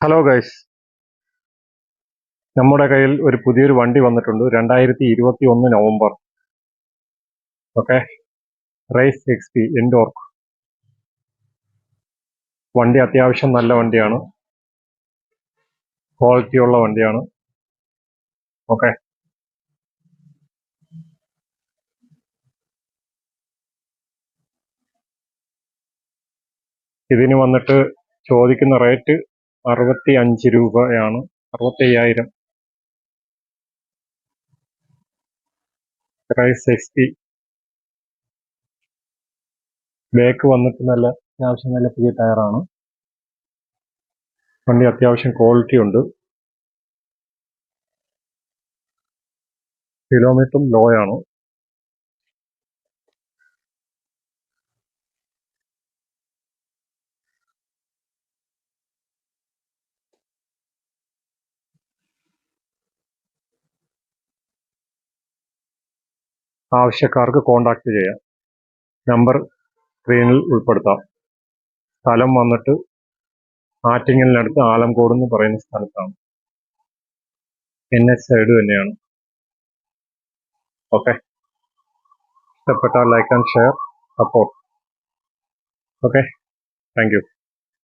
Hello guys, നമ്മുടെ കയ്യിൽ ഒരു പുതിയൊരു വണ്ടി വന്നിട്ടുണ്ട്. 2021 നവംബർ. ഓക്കെ, റേസ് XP എൻഡോർക്ക്. വണ്ടി അത്യാവശ്യം നല്ല വണ്ടിയാണ്, ക്വാളിറ്റി ഉള്ള വണ്ടിയാണ്. ഓക്കെ, ഇതിന് വന്നിട്ട് ചോദിക്കുന്ന റേറ്റ് 65 രൂപയാണ്, 65,000. Raise XP. ബാക്ക് വന്നിട്ട് അത്യാവശ്യം നല്ല പുതിയ ടയറാണ്. വണ്ടി അത്യാവശ്യം ക്വാളിറ്റി ഉണ്ട്. കിലോമീറ്ററും ലോ ആണ്. ആവശ്യക്കാർക്ക് കോണ്ടാക്ട് ചെയ്യാം. നമ്പർ സ്ക്രീനിൽ ഉൾപ്പെടുത്താം. സ്ഥലം വന്നിട്ട് ആറ്റിങ്ങലിനടുത്ത് ആലംകോട് എന്ന് പറയുന്ന സ്ഥലത്താണ്. NH സൈഡ് തന്നെയാണ്. ഓക്കെ, ഇഷ്ടപ്പെട്ടാൽ like and share, support. Okay, thank you.